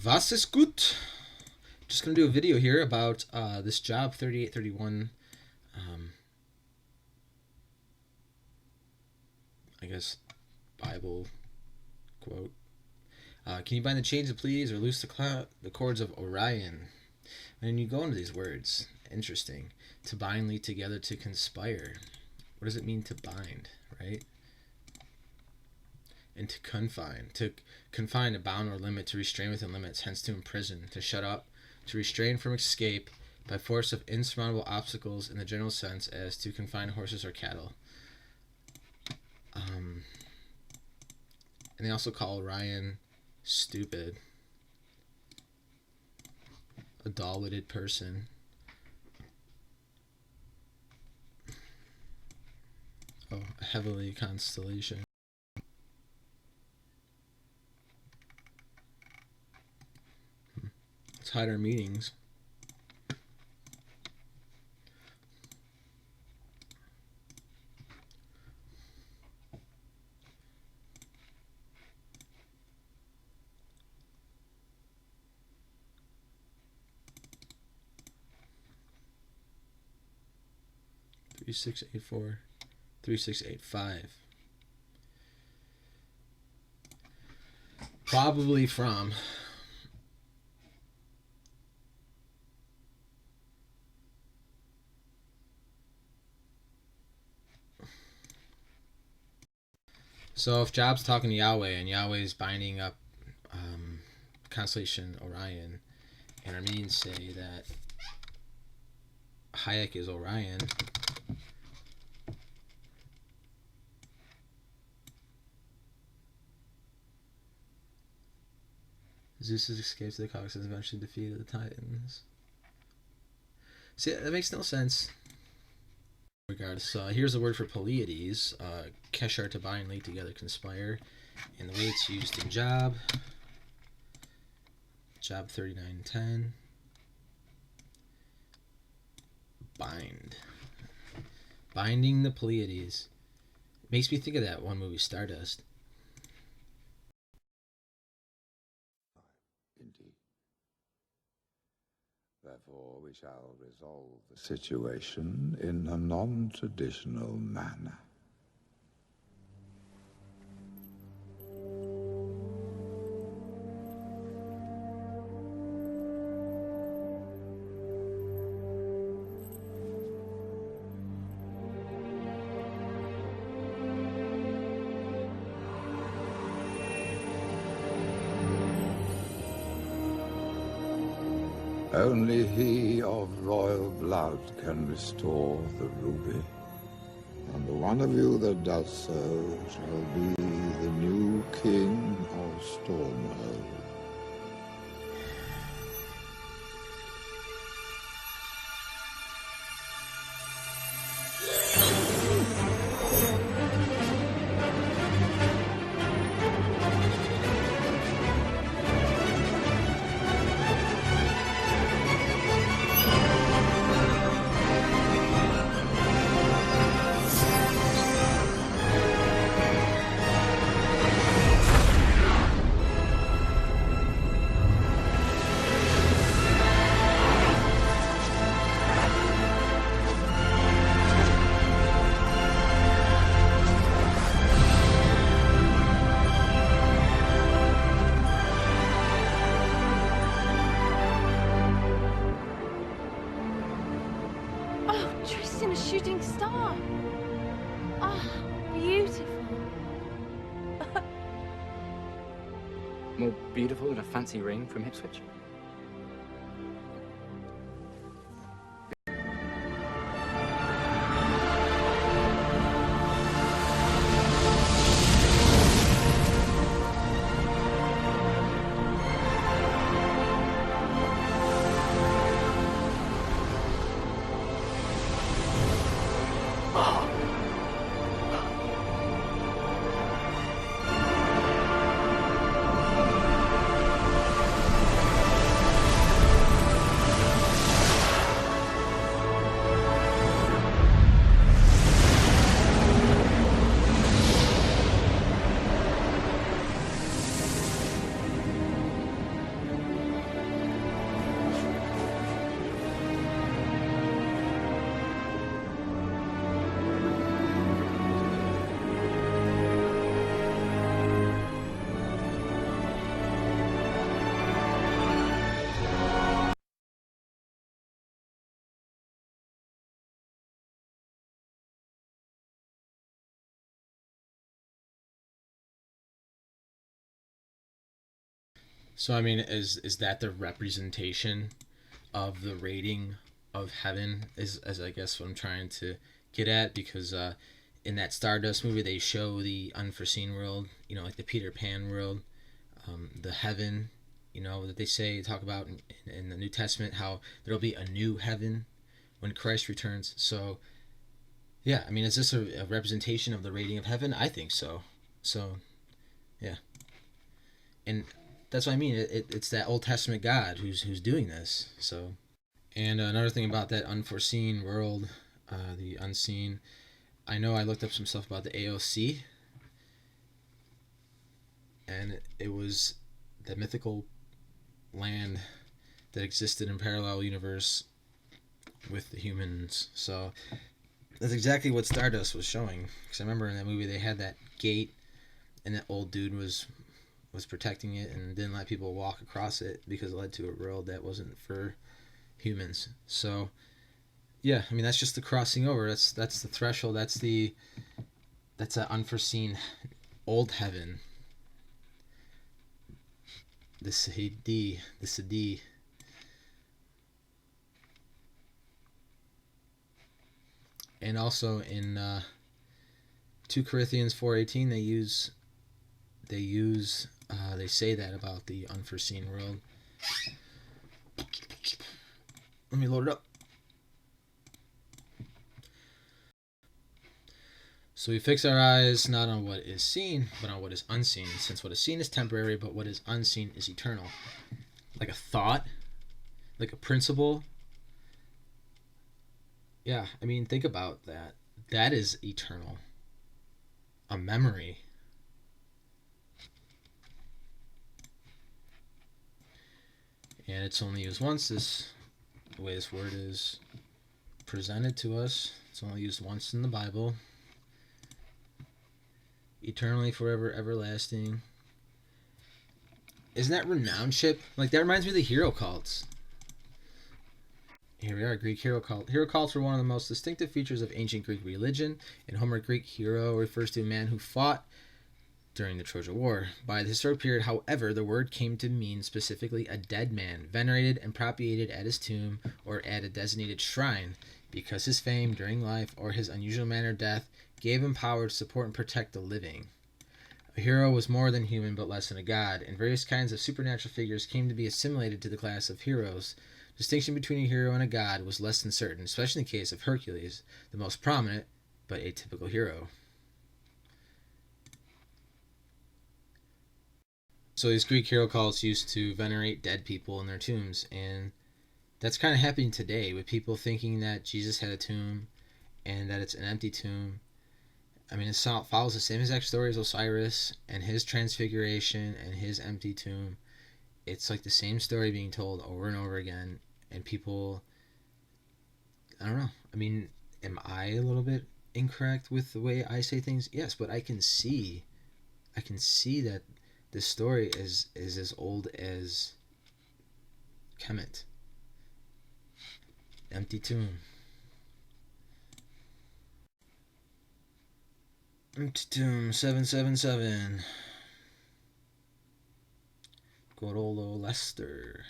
Was ist gut? Just going to do a video here about this job 3831. I guess Bible quote. Can you bind the chains of Pleiades or loose the cords of Orion? And you go into these words. Interesting. To bind, lead together, to conspire. What does it mean to bind, right? And to confine. To confine, to bound or limit, to restrain within limits, hence to imprison, to shut up, to restrain from escape by force of insurmountable obstacles in the general sense, as to confine horses or cattle. And they also call Orion stupid, a dull-witted person. Oh, a heavenly constellation. Let's hide our meanings. Three, 6, 8, 4, 3, 6, 8, 5. Probably from so if Job's talking to Yahweh and Yahweh's binding up constellation Orion, and Armenians say that Hayek is Orion, Zeus escapes the Caucasus and eventually defeated the Titans. See, that makes no sense. Regardless, here's the word for Pleiades. Keshar, to bind, lead together, conspire. And the way it's used in Job 39:10. Bind. Binding the Pleiades. Makes me think of that one movie, Stardust. Therefore, we shall resolve the situation in a non-traditional manner. Only he of royal blood can restore the ruby. And the one of you that does so shall be the new king of Stormhold. A shooting star. Ah, beautiful. More beautiful than a fancy ring from Ipswich? So I mean, is that the representation of the rating of heaven? Is as I guess what I'm trying to get at, because in that Stardust movie they show the unforeseen world, like the Peter Pan world, the heaven, that they talk about in the New Testament, how there'll be a new heaven when Christ returns. So yeah, I mean, is this a representation of the rating of heaven? I think so. So yeah, and that's what I mean. It's that Old Testament God who's doing this. So, and another thing about that unforeseen world, the unseen. I know I looked up some stuff about the AOC, and it was the mythical land that existed in parallel universe with the humans. So that's exactly what Stardust was showing. Because I remember in that movie they had that gate, and that old dude was protecting it and didn't let people walk across it because it led to a world that wasn't for humans. So yeah, I mean, that's just the crossing over. That's the threshold. That's that unforeseen old heaven. The Sadi. And also in 2 Corinthians 4:18 they say that about the unforeseen world. Let me load it up. So we fix our eyes not on what is seen, but on what is unseen, since what is seen is temporary, but what is unseen is eternal. Like a thought, like a principle. Yeah, I mean, think about that. That is eternal. A memory. And it's only used once, the way this word is presented to us. It's only used once in the Bible. Eternally, forever, everlasting. Isn't that renownship? Like, that reminds me of the hero cults. Here we are, Greek hero cult. Hero cults were one of the most distinctive features of ancient Greek religion. In Homer, Greek hero refers to a man who fought during the Trojan War. By the historic period, however, the word came to mean specifically a dead man, venerated and propitiated at his tomb or at a designated shrine, because his fame during life or his unusual manner of death gave him power to support and protect the living. A hero was more than human but less than a god, and various kinds of supernatural figures came to be assimilated to the class of heroes. Distinction between a hero and a god was less than certain, especially in the case of Hercules, the most prominent but atypical hero. So these Greek hero cults used to venerate dead people in their tombs, and that's kind of happening today with people thinking that Jesus had a tomb and that it's an empty tomb. I mean, it follows the same exact story as Osiris and his transfiguration and his empty tomb. It's like the same story being told over and over again, and people, I don't know. I mean, am I a little bit incorrect with the way I say things? Yes, but I can see that this story is as old as Kemet. Empty tomb. Empty tomb 777. Good old Lester.